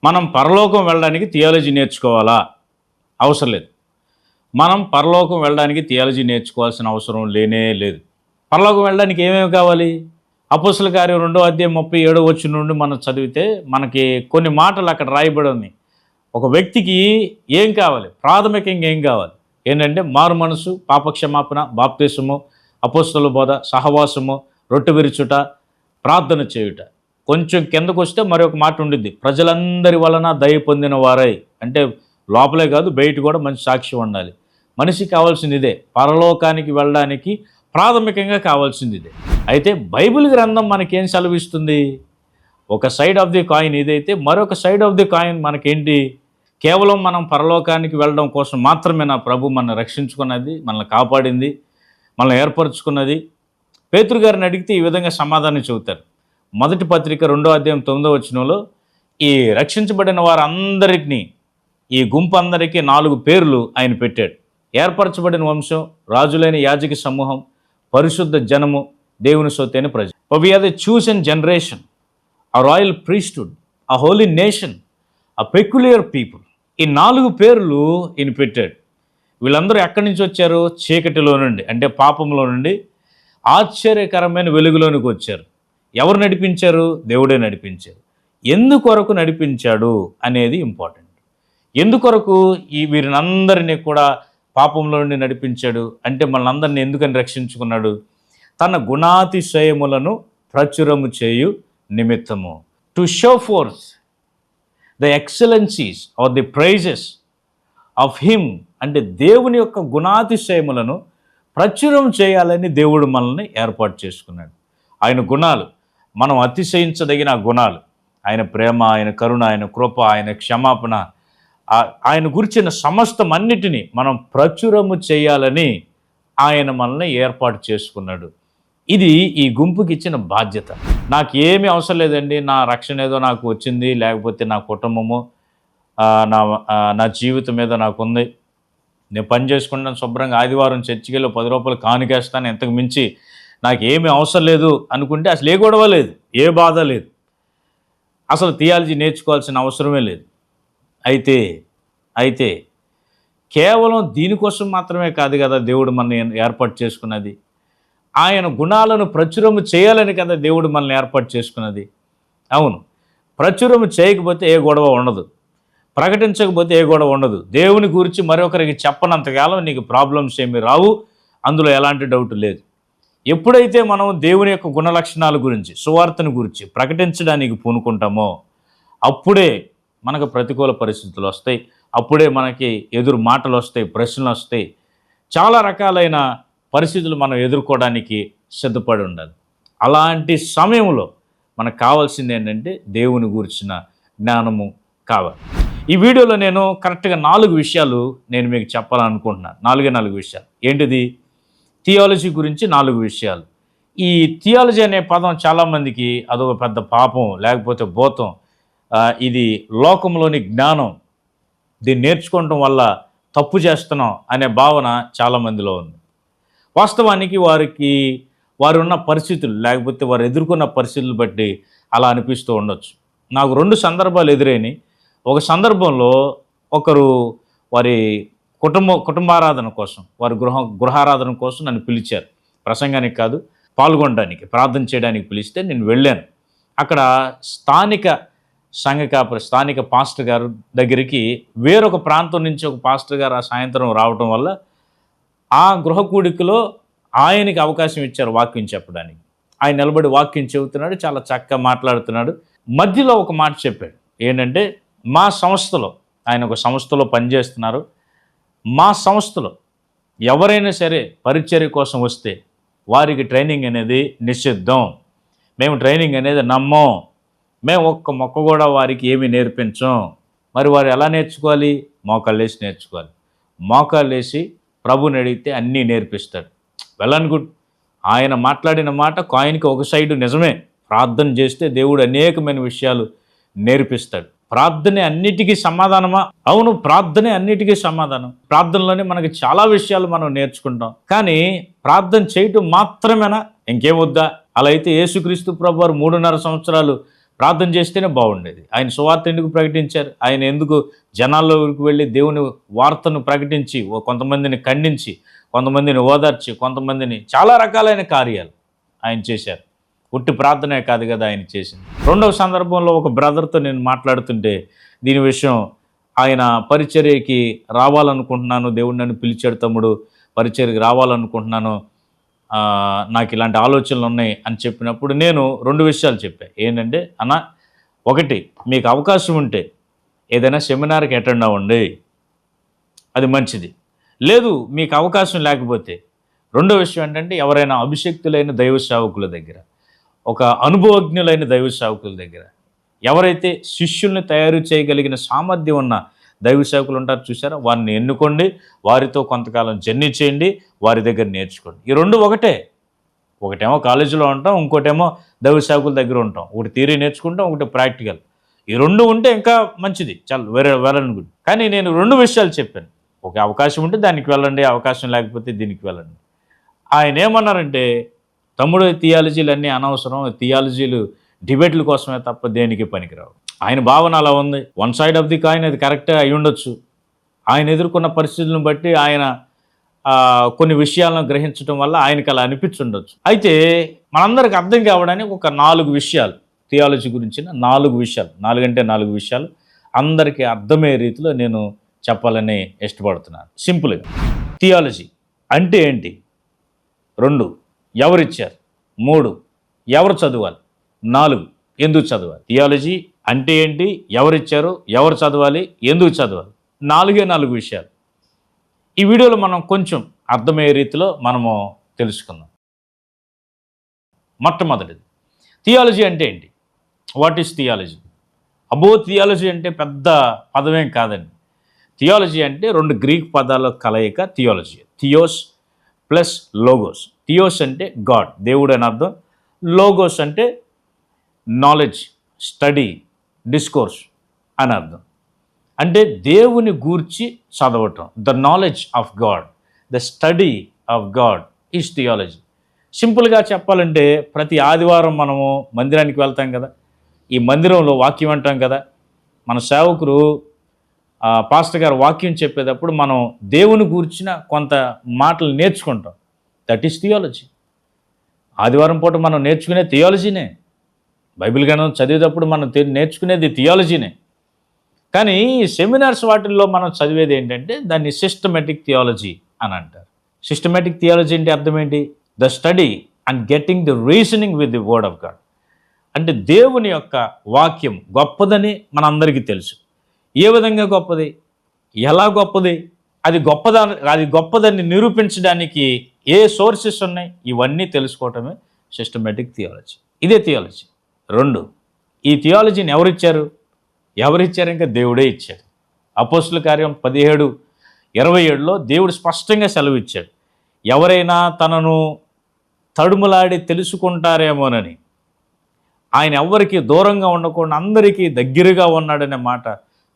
మనం పరలోకం వెళ్ళడానికి థియాలజీ నేర్చుకోవాలా? అవసరం లేదు. మనం పరలోకం వెళ్ళడానికి థియాలజీ నేర్చుకోవాల్సిన అవసరం లేనే లేదు. పరలోకం వెళ్ళడానికి ఏమేమి కావాలి? అపోస్తలుల కార్యం 2వ అధ్యాయం 37వ వచనం నుండి మనం చదివితే మనకి కొన్ని మాటలు అక్కడ రాయబడి ఉన్నాయి. ఒక వ్యక్తికి ఏం కావాలి? ప్రాథమికంగా ఏం కావాలి? ఏంటంటే మారు మనసు, పాపక్షమాపణ, బాప్తిసము, అపోస్తలుల బోధ, సహవాసము, రొట్టె విరుచుట, ప్రార్థన చేయుట. కొంచెం కిందకు వస్తే మరొక మాట ఉండిద్ది, ప్రజలందరి వలన దయ పొందిన వారై. అంటే లోపలే కాదు బయట కూడా మంచి సాక్ష్యం ఉండాలి. మనిషికి కావాల్సింది ఇదే. పరలోకానికి వెళ్ళడానికి ప్రాథమికంగా కావాల్సింది ఇదే. అయితే బైబిల్ గ్రంథం మనకేం సెలవిస్తుంది? ఒక సైడ్ ఆఫ్ ది కాయిన్ ఇదైతే మరొక సైడ్ ఆఫ్ ది కాయిన్ మనకేంటి? కేవలం మనం పరలోకానికి వెళ్ళడం కోసం మాత్రమే నా ప్రభు మనల్ని రక్షించుకున్నది, మనల్ని కాపాడింది, మనల్ని ఏర్పరచుకున్నది. పేతురు గారిని అడిగితే ఈ విధంగా సమాధానం చెబుతారు. మొదటి పత్రిక 2వ అధ్యాయం 9వ వచనంలో ఈ రక్షించబడిన వారందరికీ, ఈ గుంపు అందరికీ 4 పేర్లు ఆయన పెట్టాడు. ఏర్పరచబడిన వంశం, రాజులైన యాజక సమూహం, పరిశుద్ధ జనము, దేవుని సొత్తైన ప్రజలు. We are the chosen generation, a royal priesthood, a holy nation, a peculiar people. ఈ 4 పేర్లు ఈయన పెట్టాడు. వీళ్ళందరూ ఎక్కడి నుంచి వచ్చారు? చీకటిలో నుండి, అంటే పాపంలో నుండి ఆశ్చర్యకరమైన వెలుగులోనికి వచ్చారు. ఎవరు నడిపించారు? దేవుడే నడిపించారు. ఎందుకొరకు నడిపించాడు అనేది ఇంపార్టెంట్. ఎందుకొరకు వీరినందరినీ కూడా పాపంలో నుండి నడిపించాడు అంటే మనందరినీ ఎందుకని రక్షించుకున్నాడు? తన గుణాతిశయములను ప్రచురము చేయు నిమిత్తము. To show forth the excellencies or the praises of him. అంటే దేవుని యొక్క గుణాతిశయములను ప్రచురం చేయాలని దేవుడు మనల్ని ఏర్పాటు చేసుకున్నాడు. ఆయన గుణాలు, మనం అతిశయించదగిన గుణాలు, ఆయన ప్రేమ, ఆయన కరుణ, ఆయన కృప, ఆయన క్షమాపణ, ఆయన గురించిన సమస్తం అన్నిటినీ మనం ప్రచురము చేయాలని ఆయన మనల్ని ఏర్పాటు చేసుకున్నాడు. ఇది ఈ గుంపుకి ఇచ్చిన బాధ్యత. నాకు ఏమీ అవసరం లేదండి, నా రక్షణ ఏదో నాకు వచ్చింది, లేకపోతే నా కుటుంబము, నా జీవితం ఏదో నాకుంది, నేను పని చేసుకుంటాను శుభ్రంగా, ఆదివారం చర్చికి వెళ్ళి 10 రూపాయలు కానుకేస్తాను, ఎంతకు మించి నాకు ఏమీ అవసరం లేదు అనుకుంటే అసలు ఏ గొడవ లేదు, ఏ బాధ లేదు, అసలు థియాలజీ నేర్చుకోవాల్సిన అవసరమే లేదు. అయితే కేవలం దీనికోసం మాత్రమే కాదు కదా దేవుడు మనల్ని ఏర్పాటు చేసుకున్నది. ఆయన గుణాలను ప్రచురము చేయాలని కదా దేవుడు మనల్ని ఏర్పాటు చేసుకున్నది. అవును, ప్రచురము చేయకపోతే ఏ గొడవ ఉండదు, ప్రకటించకపోతే ఏ గొడవ ఉండదు. దేవుని గురించి మరొకరికి చెప్పనంతకాలం నీకు ప్రాబ్లమ్స్ ఏమీ రావు, అందులో ఎలాంటి డౌట్ లేదు. ఎప్పుడైతే మనం దేవుని యొక్క గుణలక్షణాల గురించి, సువార్తను గురించి ప్రకటించడానికి పూనుకుంటామో అప్పుడే మనకు ప్రతికూల పరిస్థితులు వస్తాయి, అప్పుడే మనకి ఎదురు మాటలు వస్తాయి, ప్రశ్నలు వస్తాయి, చాలా రకాలైన పరిస్థితులు మనం ఎదుర్కోవడానికి సిద్ధపడి ఉండాలి. అలాంటి సమయంలో మనకు కావాల్సింది ఏంటంటే దేవుని గురించిన జ్ఞానము కావాలి. ఈ వీడియోలో నేను కరెక్ట్గా 4 విషయాలు నేను మీకు చెప్పాలనుకుంటున్నాను. 4 విషయాలు. ఏంటిది? థియాలజీ గురించి 4 విషయాలు. ఈ థియాలజీ అనే పదం చాలామందికి అదొక పెద్ద పాపం, లేకపోతే భూతం, ఇది లోకంలోని జ్ఞానం, దీన్ని నేర్చుకోవటం వల్ల తప్పు చేస్తున్నాం అనే భావన చాలామందిలో ఉంది. వాస్తవానికి వారు ఉన్న పరిస్థితులు, లేకపోతే వారు ఎదుర్కొన్న పరిస్థితులు బట్టి అలా అనిపిస్తూ ఉండొచ్చు. నాకు 2 సందర్భాలు ఎదురైనాయి. ఒక సందర్భంలో ఒకరు వారి కుటుంబారాధన కోసం, వారి గృహారాధన కోసం నన్ను పిలిచారు. ప్రసంగానికి కాదు, పాల్గొనడానికి, ప్రార్థన చేయడానికి పిలిస్తే నేను వెళ్ళాను. అక్కడ స్థానిక పాస్టర్ గారు దగ్గరికి వేరొక ప్రాంతం నుంచి ఒక పాస్టర్ గారు ఆ సాయంత్రం రావటం వల్ల ఆ గృహ కూడికలో ఆయనకి అవకాశం ఇచ్చారు వాక్యం చెప్పడానికి. ఆయన నిలబడి వాక్యం చెబుతున్నాడు, చాలా చక్కగా మాట్లాడుతున్నాడు. మధ్యలో ఒక మాట చెప్పాడు. ఏంటంటే, మా సంస్థలో, ఆయన ఒక సంస్థలో పనిచేస్తున్నారు, మా సంస్థలో ఎవరైనా సరే పరిచర్య కోసం వస్తే వారికి ట్రైనింగ్ అనేది నిషిద్ధం, మేము ట్రైనింగ్ అనేది నమ్మం, మేము ఒక్క మొక్క కూడా వారికి ఏమీ నేర్పించం. మరి వారు ఎలా నేర్చుకోవాలి? మోకాళ్ళేసి నేర్చుకోవాలి. మోకాళ్ళేసి ప్రభుని అడిగితే అన్నీ నేర్పిస్తాడు. Well and good. ఆయన మాట్లాడిన మాట కాయిన్కి ఒక సైడు నిజమే. ప్రార్థన చేస్తే దేవుడు అనేకమైన విషయాలు నేర్పిస్తాడు. ప్రార్థనే అన్నిటికీ సమాధానమా? అవును, ప్రార్థనే అన్నిటికీ సమాధానం. ప్రార్థనలోనే మనకి చాలా విషయాలు మనం నేర్చుకుంటాం. కానీ ప్రార్థన చేయటం మాత్రమేనా? ఇంకేం వద్దా? అలా అయితే యేసుక్రీస్తు ప్రభువారు 3.5 సంవత్సరాలు ప్రార్థన చేస్తేనే బాగుండేది. ఆయన సువార్త ఎందుకు ప్రకటించారు? ఆయన ఎందుకు జనాల్లోకి వెళ్ళి దేవుని వార్తను ప్రకటించి కొంతమందిని ఖండించి, కొంతమందిని ఓదార్చి, కొంతమందిని చాలా రకాలైన కార్యాలు ఆయన చేశారు. ఉట్టి ప్రార్థనే కాదు కదా ఆయన చేసింది. రెండవ సందర్భంలో ఒక బ్రదర్తో నేను మాట్లాడుతుంటే దీని విషయం, ఆయన పరిచర్యకి రావాలనుకుంటున్నాను, దేవుడు నన్ను పిలిచాడు తమ్ముడు, పరిచర్యకి రావాలనుకుంటున్నాను, నాకు ఇలాంటి ఆలోచనలు ఉన్నాయి అని చెప్పినప్పుడు నేను 2 విషయాలు చెప్పాను. ఏంటంటే, అన్న, ఒకటి, మీకు అవకాశం ఉంటే ఏదైనా సెమినార్కి అటెండ్ అవ్వండి, అది మంచిది. లేదు మీకు అవకాశం లేకపోతే రెండో విషయం ఏంటంటే, ఎవరైనా అభిషక్తులైన దైవ సేవకుల దగ్గర, ఒక అనుభవజ్ఞులైన దైవ సేవకుల దగ్గర, ఎవరైతే శిష్యుల్ని తయారు చేయగలిగిన సామర్థ్యం ఉన్న దైవ సేవకులు ఉంటారు చూసారా, వారిని ఎన్నుకోండి, వారితో కొంతకాలం జర్నీ చేయండి, వారి దగ్గర నేర్చుకోండి. ఈ 2 ఒకటే. ఒకటేమో కాలేజీలో ఉంటాం, ఇంకోటేమో దైవ సేవకుల దగ్గర ఉంటాం. ఒకటి థియరీ నేర్చుకుంటాం, ఒకటి ప్రాక్టికల్. ఈ 2 ఉంటే ఇంకా మంచిది, చాలా వెల్ గుడ్. కానీ నేను 2 విషయాలు చెప్పాను. ఒక అవకాశం ఉంటే దానికి వెళ్ళండి, అవకాశం లేకపోతే దీనికి వెళ్ళండి. ఆయన ఏమన్నారంటే, తమ్ముడు థియాలజీలు అన్నీ అనవసరం, థియాలజీలు డిబేట్ల కోసమే తప్ప దేనికి పనికిరావు. ఆయన భావన అలా ఉంది. One side of the coin అది కరెక్టే అయి ఉండొచ్చు. ఆయన ఎదుర్కొన్న పరిస్థితులను బట్టి ఆయన కొన్ని విషయాలను గ్రహించడం వల్ల ఆయనకి అలా అనిపించుండొచ్చు. అయితే మనందరికి అర్థం కావడానికి ఒక 4 విషయాలు, థియాలజీ గురించిన 4 విషయాలు, 4 అంటే 4 విషయాలు అందరికీ అర్థమయ్యే రీతిలో నేను చెప్పాలని ఇష్టపడుతున్నాను. సింపుల్గా, థియాలజీ అంటే ఏంటి? 2, ఎవరిచ్చారు? 3, ఎవరు చదవాలి? 4, ఎందుకు చదవాలి? థియాలజీ అంటే ఏంటి, ఎవరిచ్చారు, ఎవరు చదవాలి, ఎందుకు చదవాలి? 4 విషయాలు ఈ వీడియోలో మనం కొంచెం అర్థమయ్యే రీతిలో మనము తెలుసుకుందాం. మొట్టమొదటిది, థియాలజీ అంటే ఏంటి? What is theology? థియాలజీ అంటే పెద్ద పదమేం కాదండి. థియాలజీ అంటే 2 గ్రీక్ పదాల కలయిక theology. Theos plus logos. Theos అంటే గాడ్, దేవుడు అని అర్థం. లోగోస్ అంటే నాలెడ్జ్, స్టడీ, డిస్కోర్స్ అని అర్థం. అంటే దేవుని గూర్చి చదవటం. The knowledge of God, the study of God is theology. సింపుల్గా చెప్పాలంటే, ప్రతి ఆదివారం మనము మందిరానికి వెళ్తాం కదా, ఈ మందిరంలో వాక్యం అంటాం కదా, మన సేవకులు పాస్టర్ గారు వాక్యం చెప్పేటప్పుడు మనం దేవుని గూర్చిన కొంత మాటలు నేర్చుకుంటాం. That is theology. ఆదివారం పూట మనం నేర్చుకునే థియాలజీనే. బైబిల్ గ్రంథం చదివేటప్పుడు మనం నేర్చుకునేది థియాలజీనే. కానీ సెమినార్స్ వాటిల్లో మనం చదివేది ఏంటంటే దాన్ని సిస్టమేటిక్ థియాలజీ అని అంటారు. సిస్టమేటిక్ థియాలజీ అంటే అర్థం ఏంటి? The study and getting the reasoning with the word of God. అంటే దేవుని యొక్క వాక్యం గొప్పదని మనందరికీ తెలుసు. ఏ విధంగా గొప్పది, ఎలా గొప్పది, అది గొప్పదని నిరూపించడానికి ఏ సోర్సెస్ ఉన్నాయి, ఇవన్నీ తెలుసుకోవటమే సిస్టమేటిక్ థియాలజీ. ఇదే థియాలజీ. 2, ఈ థియాలజీని ఎవరిచ్చారు? ఇంకా దేవుడే ఇచ్చాడు. అపోస్తుల కార్యం 17:27లో దేవుడు స్పష్టంగా సెలవు ఇచ్చాడు. ఎవరైనా తనను తడుములాడి తెలుసుకుంటారేమోనని, ఆయన ఎవ్వరికి దూరంగా ఉండకుండా అందరికీ దగ్గరగా ఉన్నాడనే మాట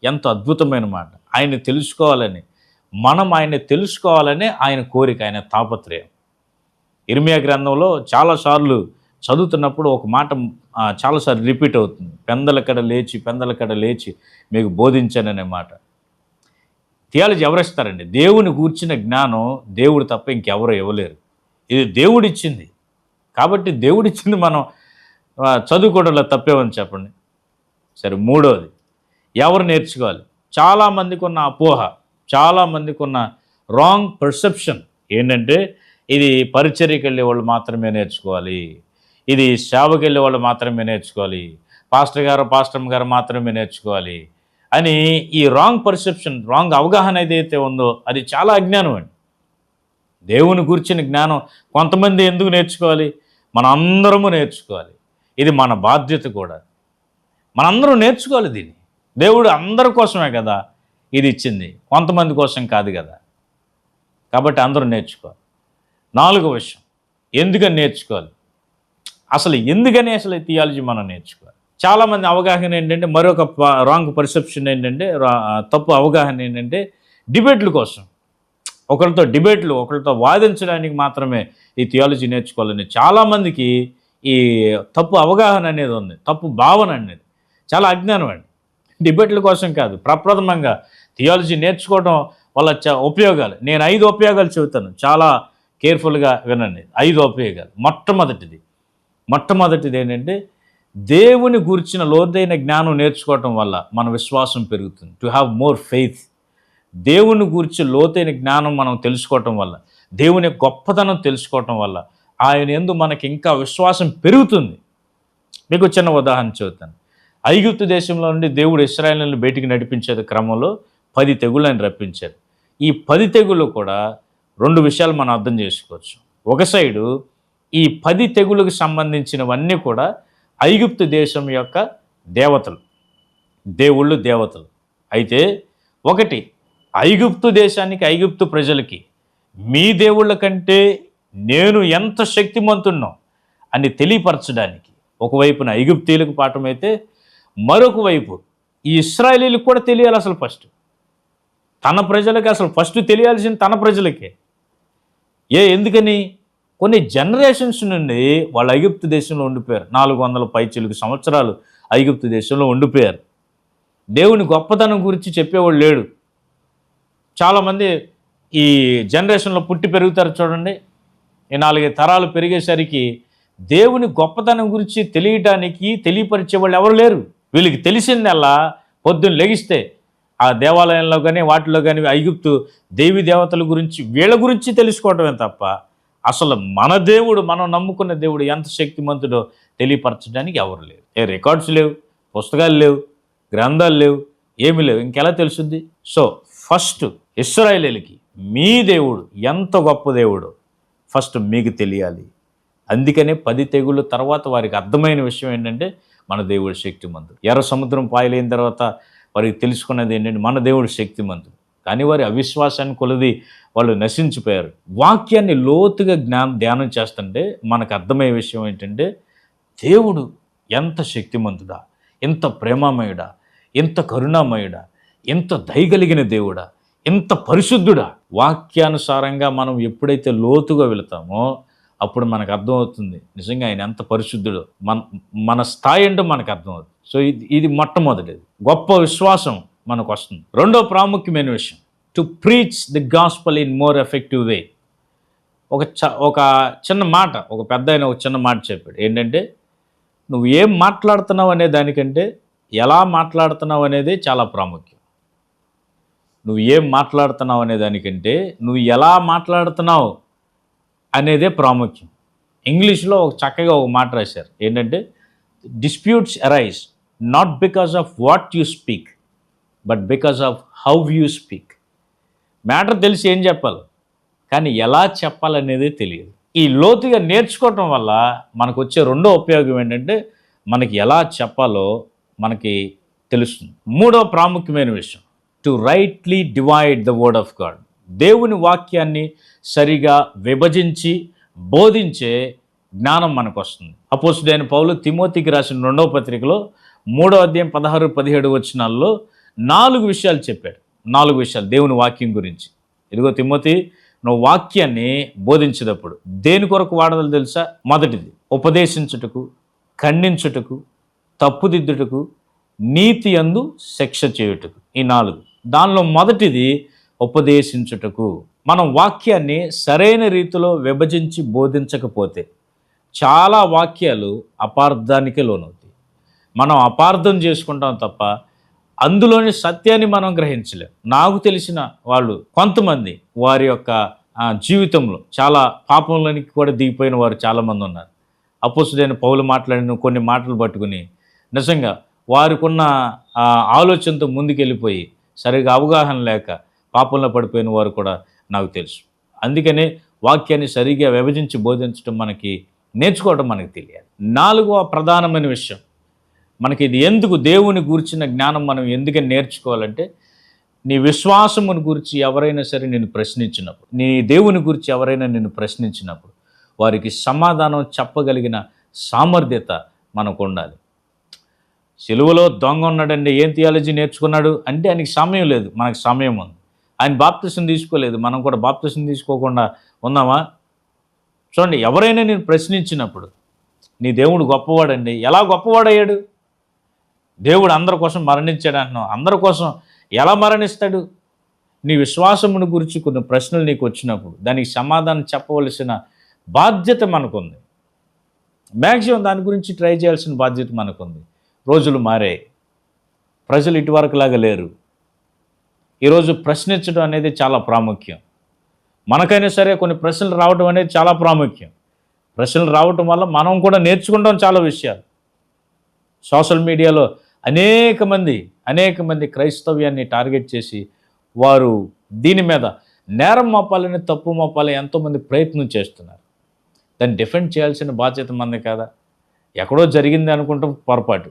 ఎంతో అద్భుతమైన మాట. ఆయన్ని తెలుసుకోవాలని, మనం ఆయన్ని తెలుసుకోవాలని ఆయన కోరిక, ఆయన తాపత్రయం. ఇర్మియా గ్రంథంలో చాలాసార్లు చదువుతున్నప్పుడు ఒక మాట చాలాసార్లు రిపీట్ అవుతుంది. పెందలకడ లేచి మీకు బోధించాననే మాట. థియాలజీ ఎవరిస్తారండి? దేవుని గూర్చిన జ్ఞానం దేవుడు తప్ప ఇంకెవరు ఇవ్వలేరు. ఇది దేవుడిచ్చింది. కాబట్టి దేవుడిచ్చింది మనం చదువుకోవడంలో తప్పేమని చెప్పండి. సరే, 3వది, ఎవరు నేర్చుకోవాలి? చాలామందికి ఉన్న అపోహ, చాలామందికి ఉన్న రాంగ్ పర్సెప్షన్ ఏంటంటే, ఇది పరిచర్యకి వెళ్ళే వాళ్ళు మాత్రమే నేర్చుకోవాలి, ఇది సేవకి వెళ్ళే వాళ్ళు మాత్రమే నేర్చుకోవాలి, పాస్టర్ గారు మాత్రమే నేర్చుకోవాలి అని ఈ రాంగ్ పర్సెప్షన్, రాంగ్ అవగాహన ఏదైతే ఉందో అది చాలా అజ్ఞానం అండి. దేవుని గురించిన జ్ఞానం కొంతమంది ఎందుకు నేర్చుకోవాలి? మన అందరము నేర్చుకోవాలి. ఇది మన బాధ్యత కూడా. మనందరం నేర్చుకోవాలి దీన్ని. దేవుడు అందరి కోసమే కదా ఇది ఇచ్చింది, కొంతమంది కోసం కాదు కదా. కాబట్టి అందరూ నేర్చుకోవాలి. 4వ విషయం, ఎందుకని నేర్చుకోవాలి? అసలు థియాలజీ మనం నేర్చుకోవాలి. చాలామంది అవగాహన ఏంటంటే, మరొక రాంగ్ పర్సెప్షన్ ఏంటంటే, తప్పు అవగాహన ఏంటంటే, డిబేట్ల కోసం, ఒకరితో వాదించడానికి మాత్రమే ఈ థియాలజీ నేర్చుకోవాలని చాలామందికి ఈ తప్పు అవగాహన అనేది ఉంది, తప్పు భావన అనేది చాలా అజ్ఞానం అండి. డిబేట్ల కోసం కాదు, ప్రప్రథమంగా థియాలజీ నేర్చుకోవడం వల్ల ఉపయోగాలు నేను 5 ఉపయోగాలు చెబుతాను, చాలా కేర్ఫుల్గా వినండి. 5 ఉపయోగాలు. మొట్టమొదటిది ఏంటంటే దేవుని గురించిన లోతైన జ్ఞానం నేర్చుకోవటం వల్ల మన విశ్వాసం పెరుగుతుంది. To have more faith. దేవుని గురించి లోతైన జ్ఞానం మనం తెలుసుకోవటం వల్ల, దేవుని గొప్పతనం తెలుసుకోవటం వల్ల ఆయన యందు మనకి ఇంకా విశ్వాసం పెరుగుతుంది. మీకు చిన్న ఉదాహరణ చెబుతాను. ఐగుప్తు దేశంలో నుండి దేవుడు ఇశ్రాయేలును బయటికి నడిపించే క్రమంలో 10 తెగుళ్ళని రప్పించారు. ఈ 10 తెగుళ్ళు కూడా 2 విషయాలు మనం అర్థం చేసుకోవచ్చు. ఒక సైడు ఈ 10 తెగుళ్ళకు సంబంధించినవన్నీ కూడా ఐగుప్తు దేశం యొక్క దేవతలు. అయితే ఒకటి, ఐగుప్తు దేశానికి, ఐగుప్తు ప్రజలకి మీ దేవుళ్ళ కంటే నేను ఎంత శక్తిమంతున్నో అని తెలియపరచడానికి ఒకవైపున ఐగుప్తీయులకు పాఠమైతే, మరొక వైపు ఈ ఇశ్రాయేలీలకు కూడా తెలియాలి. అసలు తన ప్రజలకి అసలు ఫస్ట్ తెలియాల్సింది తన ప్రజలకే. ఎందుకని? కొన్ని జనరేషన్స్ నుండి వాళ్ళు ఐగుప్తు దేశంలో ఉండిపోయారు. 400 పైచిలుకు సంవత్సరాలు ఐగుప్తు దేశంలో ఉండిపోయారు. దేవుని గొప్పతనం గురించి చెప్పేవాళ్ళు లేడు. చాలామంది ఈ జనరేషన్లో పుట్టి పెరుగుతారు చూడండి. ఈ 4 తరాలు పెరిగేసరికి దేవుని గొప్పతనం గురించి తెలియపరిచే వాళ్ళు ఎవరు లేరు. వీళ్ళకి తెలిసిందల్లా పొద్దున్న లెగిస్తే ఆ దేవాలయంలో కానీ వాటిలో కానీ ఐగుప్తు దేవి దేవతల గురించి, వీళ్ళ గురించి తెలుసుకోవటమే తప్ప అసలు మన దేవుడు, మనం నమ్ముకున్న దేవుడు ఎంత శక్తిమంతుడో తెలియపరచడానికి ఎవరు లేరు. రికార్డ్స్ లేవు, పుస్తకాలు లేవు, గ్రంథాలు లేవు, ఏమీ లేవు. ఇంకెలా తెలుసుద్ది? సో ఫస్ట్ ఇశ్రాయేలీయులకి మీ దేవుడు ఎంత గొప్ప దేవుడో ఫస్ట్ మీకు తెలియాలి. అందుకనే 10 తెగుళ్ళ తర్వాత వారికి అర్థమైన విషయం ఏంటంటే మన దేవుడు శక్తిమంతుడు. ఎర్ర సముద్రం పాయలైన తర్వాత వారికి తెలుసుకున్నది ఏంటంటే మన దేవుడు శక్తిమంతుడు. కానీ వారి అవిశ్వాసాన్ని కొలది వాళ్ళు నశించిపోయారు. వాక్యాన్ని లోతుగా ధ్యానం చేస్తుంటే మనకు అర్థమయ్యే విషయం ఏంటంటే దేవుడు ఎంత శక్తిమంతుడా, ఎంత ప్రేమమయుడా, ఎంత కరుణామయుడా, ఎంత దయగలిగిన దేవుడా, ఎంత పరిశుద్ధుడా. వాక్యానుసారంగా మనం ఎప్పుడైతే లోతుగా వెళతామో అప్పుడు మనకు అర్థమవుతుంది నిజంగా ఆయన ఎంత పరిశుద్ధుడో, మన స్థాయి ఏంటో మనకు అర్థమవుతుంది. సో ఇది మొట్టమొదటిది, గొప్ప విశ్వాసం మనకు వస్తుంది. రెండో ప్రాముఖ్యమైన విషయం, to preach the gospel in more effective way. ఒక చిన్న మాట, ఒక పెద్ద ఆయన ఒక చిన్న మాట చెప్పాడు. ఏంటంటే నువ్వు ఏం మాట్లాడుతున్నావు అనే దానికంటే ఎలా మాట్లాడుతున్నావు అనేది చాలా ప్రాముఖ్యం. నువ్వు ఏం మాట్లాడుతున్నావు అనే దానికంటే నువ్వు ఎలా మాట్లాడుతున్నావు అనేదే ప్రాముఖ్యం. ఇంగ్లీష్లో చక్కగా ఒక మాట రాశారు. ఏంటంటే disputes arise not because of what you speak but because of how you speak. Matter తెలిసి ఏం చెప్పాలి, కానీ ఎలా చెప్పాలనేదే తెలియదు. ఈ లోతుగా నేర్చుకోవటం వల్ల మనకు వచ్చే రెండో ఉపయోగం ఏంటంటే మనకి ఎలా చెప్పాలో మనకి తెలుస్తుంది. మూడో ప్రాముఖ్యమైన విషయం, to rightly divide the word of God. దేవుని వాక్యాన్ని సరిగా విభజించి బోధించే జ్ఞానం మనకు వస్తుంది. అపోస్తుడైన పౌలు తిమోతికి రాసిన 2వ పత్రికలో 3వ అధ్యాయం 16-17 వచనాల్లో 4 విషయాలు చెప్పాడు. 4 విషయాలు దేవుని వాక్యం గురించి. ఇదిగో తిమోతి, నువ్వు వాక్యాన్ని బోధించేటప్పుడు దేని కొరకు వాడదాలో తెలుసా? మొదటిది ఉపదేశించుటకు, ఖండించుటకు, తప్పుదిద్దుటకు, నీతి యందు శిక్ష చేయుటకు. ఈ 4. దానిలో మొదటిది ఉపదేశించుటకు. మనం వాక్యాన్ని సరైన రీతిలో విభజించి బోధించకపోతే చాలా వాక్యాలు అపార్థానికే లోనవుతాయి. మనం అపార్థం చేసుకుంటాం తప్ప అందులోని సత్యాన్ని మనం గ్రహించలేం. నాకు తెలిసిన వాళ్ళు కొంతమంది వారి యొక్క జీవితంలో చాలా పాపంలోనికి కూడా దిగిపోయిన వారు చాలామంది ఉన్నారు. అపోస్తుడైన పౌలు మాట్లాడిన కొన్ని మాటలు పట్టుకుని నిజంగా వారికున్న ఆలోచనతో ముందుకెళ్ళిపోయి సరిగా అవగాహన లేక పాపంలో పడిపోయిన వారు కూడా నాకు తెలుసు. అందుకనే వాక్యాన్ని సరిగా విభజించి బోధించడం మనకి నేర్చుకోవడం మనకి తెలియాలి. 4వ ప్రధానమైన విషయం, మనకి ఇది ఎందుకు దేవుని గురించిన జ్ఞానం మనం ఎందుకని నేర్చుకోవాలంటే, నీ విశ్వాసముని గురించి ఎవరైనా సరే నిన్ను ప్రశ్నించినప్పుడు, నీ దేవుని గురించి ఎవరైనా నిన్ను ప్రశ్నించినప్పుడు వారికి సమాధానం చెప్పగలిగిన సామర్థ్యత మనకు ఉండాలి. సిలువలో దొంగ ఉన్నాడండి, ఏం థియాలజీ నేర్చుకున్నాడు అంటే ఆయనకి సమయం లేదు, మనకు సమయం ఉంది. ఆయన బాప్తిసం తీసుకోలేదు, మనం కూడా బాప్తిసం తీసుకోకుండా ఉన్నామా? చూడండి, ఎవరైనా నేను ప్రశ్నించినప్పుడు నీ దేవుడు గొప్పవాడండి. ఎలా గొప్పవాడయ్యాడు? దేవుడు అందరి కోసం మరణించాడు అంటున్నావు. అందరి కోసం ఎలా మరణిస్తాడు? నీ విశ్వాసమును గురించి కొన్ని ప్రశ్నలు నీకు వచ్చినప్పుడు దానికి సమాధానం చెప్పవలసిన బాధ్యత మనకుంది. మ్యాక్సిమం దాని గురించి ట్రై చేయాల్సిన బాధ్యత మనకుంది. రోజులు మారాయి, ప్రజలు ఇటువరకులాగా లేరు. ఈరోజు ప్రశ్నించడం అనేది చాలా ప్రాముఖ్యం. మనకైనా సరే కొన్ని ప్రశ్నలు రావడం అనేది చాలా ప్రాముఖ్యం. ప్రశ్నలు రావటం వల్ల మనం కూడా నేర్చుకుంటాం చాలా విషయాలు. సోషల్ మీడియాలో అనేక మంది క్రైస్తవ్యాన్ని టార్గెట్ చేసి వారు దీని మీద నేరం మోపాలని, తప్పు మోపాలని ఎంతోమంది ప్రయత్నం చేస్తున్నారు. దాన్ని డిఫెండ్ చేయాల్సిన బాధ్యత మనది కాదా? ఎక్కడో జరిగింది అనుకుంటాం, పొరపాటు.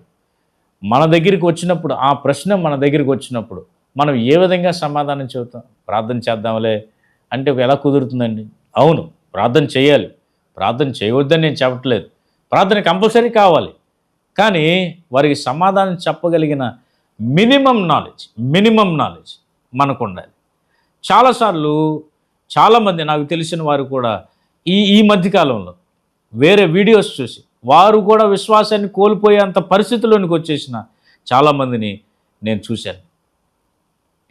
మన దగ్గరికి వచ్చినప్పుడు, ఆ ప్రశ్న మన దగ్గరికి వచ్చినప్పుడు మనం ఏ విధంగా సమాధానం చెబుతాం? ప్రార్థన చేద్దాంలే అంటే ఎలా కుదురుతుందండి? అవును, ప్రార్థన చేయాలి. ప్రార్థన చేయవద్దని నేను చెప్పట్లేదు. ప్రార్థన కంపల్సరీ కావాలి. కానీ వారికి సమాధానం చెప్పగలిగిన మినిమం నాలెడ్జ్ మనకు ఉండాలి. చాలాసార్లు చాలామంది నాకు తెలిసిన వారు కూడా ఈ మధ్యకాలంలో వేరే వీడియోస్ చూసి వారు కూడా విశ్వాసాన్ని కోల్పోయేంత పరిస్థితుల్లోనికి వచ్చేసిన చాలామందిని నేను చూశాను.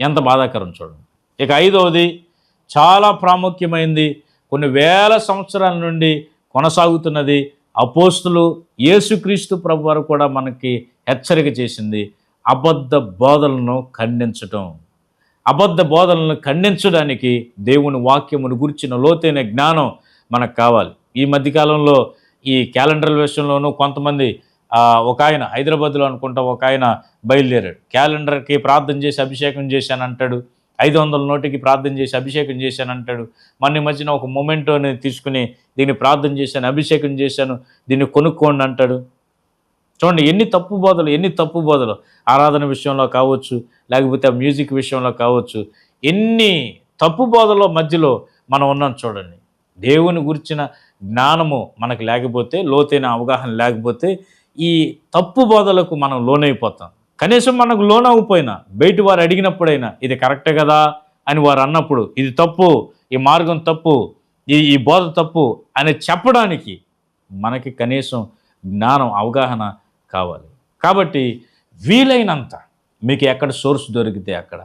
ఎంత బాధాకరం చూడండి. ఇక 5వది చాలా ప్రాముఖ్యమైనది, కొన్ని వేల సంవత్సరాల నుండి కొనసాగుతున్నది. అపోస్తులు యేసుక్రీస్తు ప్రభు వారు కూడా మనకి హెచ్చరిక చేసింది, అబద్ధ బోధలను ఖండించటం. అబద్ధ బోధనలను ఖండించడానికి దేవుని వాక్యమును గురించిన లోతైన జ్ఞానం మనకు కావాలి. ఈ మధ్యకాలంలో ఈ క్యాలెండర్ల విషయంలోనూ కొంతమంది ఒక ఆయన హైదరాబాద్లో అనుకుంటా ఒక ఆయన బయలుదేరాడు. క్యాలెండర్కి ప్రార్థన చేసి అభిషేకం చేశానంటాడు. 500 నోటికి ప్రార్థన చేసి అభిషేకం చేశానంటాడు. మొన్న మధ్యన ఒక మొమెంటోని తీసుకుని దీన్ని ప్రార్థన చేశాను, అభిషేకం చేశాను, దీన్ని కొనుక్కోండి అంటాడు. చూడండి ఎన్ని తప్పు బోధలు ఆరాధన విషయంలో కావచ్చు, లేకపోతే మ్యూజిక్ విషయంలో కావచ్చు, ఎన్ని తప్పు బోధల మధ్యలో మనం ఉన్నాం చూడండి. దేవుని గురించిన జ్ఞానము మనకు లేకపోతే, లోతైన అవగాహన లేకపోతే ఈ తప్పు బోధలకు మనం లోనైపోతాం. కనీసం మనకు లోనవ్వకపోయినా బయటి వారు అడిగినప్పుడైనా ఇది కరెక్టే కదా అని వారు అన్నప్పుడు ఇది తప్పు, ఈ మార్గం తప్పు, ఈ బోధ తప్పు అని చెప్పడానికి మనకి కనీసం జ్ఞానం, అవగాహన కావాలి. కాబట్టి వీలైనంత మీకు ఎక్కడ సోర్స్ దొరికితే అక్కడ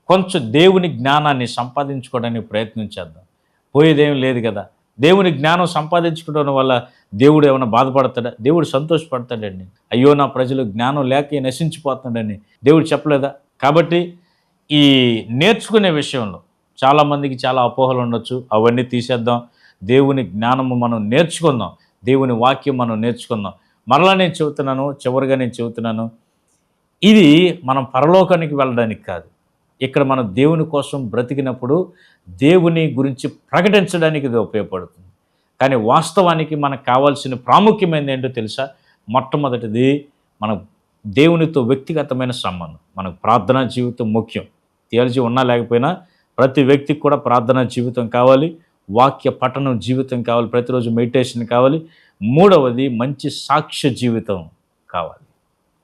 కొంచెం దేవుని జ్ఞానాన్ని సంపాదించుకోవడానికి ప్రయత్నం చేద్దాం. పోయేదేం లేదు కదా. దేవుని జ్ఞానం సంపాదించుకోవడం వల్ల దేవుడు ఏమైనా బాధపడతాడా? దేవుడు సంతోషపడతాడండి. అయ్యో నా ప్రజలు జ్ఞానం లేక నశించిపోతాడని దేవుడు చెప్పలేదా? కాబట్టి ఈ నేర్చుకునే విషయంలో చాలామందికి చాలా అపోహలు ఉండొచ్చు, అవన్నీ తీసేద్దాం. దేవుని జ్ఞానము మనం నేర్చుకుందాం, దేవుని వాక్యం మనం నేర్చుకుందాం. మరలా నేను చెబుతున్నాను, ఇది మనం పరలోకానికి వెళ్ళడానికి కాదు. ఇక్కడ మనం దేవుని కోసం బ్రతికినప్పుడు దేవుని గురించి ప్రకటించడానికి ఇది ఉపయోగపడుతుంది. కానీ వాస్తవానికి మనకు కావాల్సిన ప్రాముఖ్యమైనది ఏంటో తెలుసా? మొట్టమొదటిది మన దేవునితో వ్యక్తిగతమైన సంబంధం. మనకు ప్రార్థనా జీవితం ముఖ్యం. థియాలజీ ఉన్నా లేకపోయినా ప్రతి వ్యక్తికి కూడా ప్రార్థనా జీవితం కావాలి, వాక్య పఠనం జీవితం కావాలి, ప్రతిరోజు మెడిటేషన్ కావాలి. 3వది మంచి సాక్ష్య జీవితం కావాలి.